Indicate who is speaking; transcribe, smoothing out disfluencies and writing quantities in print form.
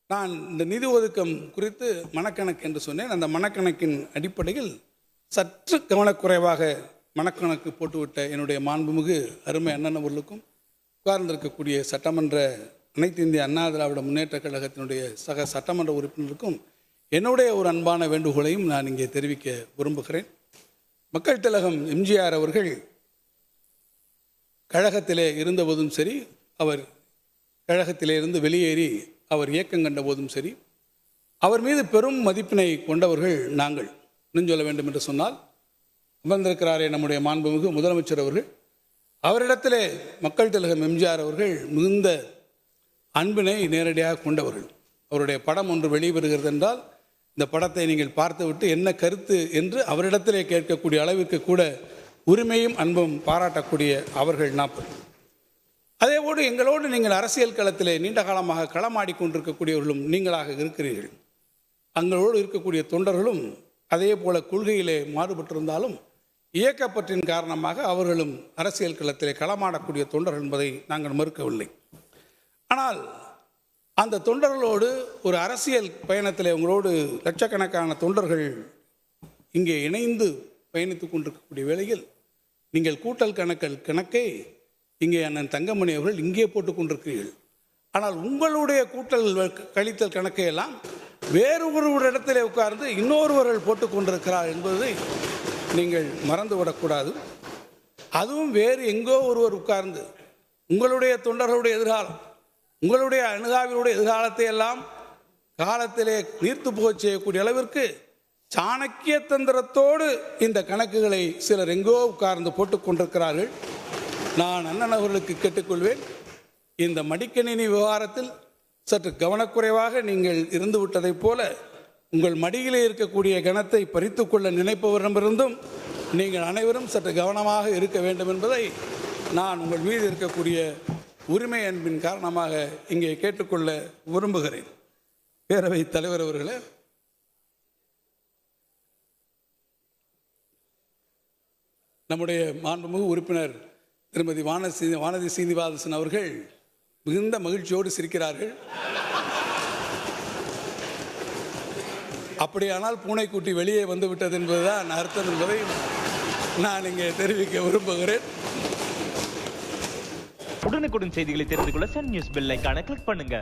Speaker 1: நான் இந்த நிதி ஒதுக்கம் குறித்து மனக்கணக்கு என்று சொன்னேன். அந்த மனக்கணக்கின் அடிப்படையில் சற்று கவனக்குறைவாக மனக்கணக்கு போட்டுவிட்ட என்னுடைய மாண்புமிகு அருமை அண்ணன் அவர்களுக்கும் உட்கார்ந்திருக்கக்கூடிய சட்டமன்ற அனைத்து இந்திய அண்ணா திராவிட முன்னேற்ற கழகத்தினுடைய சக சட்டமன்ற உறுப்பினருக்கும் என்னுடைய ஒரு அன்பான வேண்டுகோளையும் நான் இங்கே தெரிவிக்க விரும்புகிறேன். மக்கள் திலகம் எம்ஜிஆர் அவர்கள் கழகத்திலே இருந்தபோதும் சரி, அவர் கழகத்திலே இருந்து வெளியேறி அவர் இயக்கம் கண்ட போதும் சரி, அவர் மீது பெரும் மதிப்பினை கொண்டவர்கள் நாங்கள். இன்னும் சொல்ல வேண்டும் என்று சொன்னால், அமர்ந்திருக்கிறாரே நம்முடைய மாண்புமிகு முதலமைச்சர் அவர்கள், அவரிடத்திலே மக்கள் திலகம் எம்ஜிஆர் அவர்கள் மிகுந்த அன்பினை நேரடியாக கொண்டவர்கள். அவருடைய படம் ஒன்று வெளிவருகிறது என்றால் இந்த படத்தை நீங்கள் பார்த்துவிட்டு என்ன கருத்து என்று அவரிடத்திலே கேட்கக்கூடிய அளவிற்கு கூட உரிமையும் அன்பும் பாராட்டக்கூடிய அவர்கள் 40. அதேபோடு எங்களோடு நீங்கள் அரசியல் களத்திலே நீண்ட காலமாக களமாடி கொண்டிருக்கக்கூடியவர்களும் நீங்களாக இருக்கிறீர்கள். அங்களோடு இருக்கக்கூடிய தொண்டர்களும் அதே போல கொள்கையிலே மாறுபட்டிருந்தாலும் இயக்கப்பற்றின் காரணமாக அவர்களும் அரசியல் களத்திலே களமாடக்கூடிய தொண்டர்கள் என்பதை நாங்கள் மறுக்கவில்லை. ஆனால் அந்த தொண்டர்களோடு ஒரு அரசியல் பயணத்தில் உங்களோடு லட்சக்கணக்கான தொண்டர்கள் இங்கே இணைந்து பயணித்து கொண்டிருக்கக்கூடிய வேளையில் நீங்கள் கூட்டல் கணக்கை இங்கே அண்ணன் தங்கமணி அவர்கள் இங்கே போட்டு கொண்டிருக்கிறீர்கள். ஆனால் உங்களுடைய கூட்டல் கழித்தல் கணக்கையெல்லாம் வேறு ஒரு இடத்திலே உட்கார்ந்து இன்னொருவர்கள் போட்டு கொண்டிருக்கிறார் என்பதை நீங்கள் மறந்துவிடக்கூடாது. அதுவும் வேறு எங்கோ ஒருவர் உட்கார்ந்து உங்களுடைய தொண்டர்களுடைய எதிர்காலம், உங்களுடைய அணுகாவினுடைய எதிர்காலத்தை எல்லாம் காலத்திலே நீர்த்து போகச் செய்யக்கூடிய அளவிற்கு சாணக்கிய தந்திரத்தோடு இந்த கணக்குகளை சிலர் எங்கோ உட்கார்ந்து போட்டுக் கொண்டிருக்கிறார்கள். நான் அண்ணன் அவர்களுக்கு கேட்டுக்கொள்வேன், இந்த மடிக்கணினி விவகாரத்தில் சற்று கவனக்குறைவாக நீங்கள் இருந்து விட்டதைப் போல உங்கள் மடியிலே இருக்கக்கூடிய கணத்தை பறித்து கொள்ள நினைப்பவரிடமிருந்தும் நீங்கள் அனைவரும் சற்று கவனமாக இருக்க வேண்டும் என்பதை நான் உங்கள் மீது இருக்கக்கூடிய உரிமை அன்பின் காரணமாக இங்கே கேட்டுக்கொள்ள விரும்புகிறேன். பேரவைத் தலைவர் அவர்களே, நம்முடைய மாண்புமிகு உறுப்பினர் திருமதி வானதி சீனிவாசன் அவர்கள் மிகுந்த மகிழ்ச்சியோடு சிரிக்கிறார்கள். அப்படியானால் பூனைக்குட்டி வெளியே வந்து விட்டது என்பதுதான் அர்த்தம் என்பதை நான் இங்கே தெரிவிக்க விரும்புகிறேன்.
Speaker 2: உடனுக்குடன் செய்திகளை தெரிந்து கொள்ள சன் நியூஸ் பெல் ஐகானை கிளிக் பண்ணுங்க.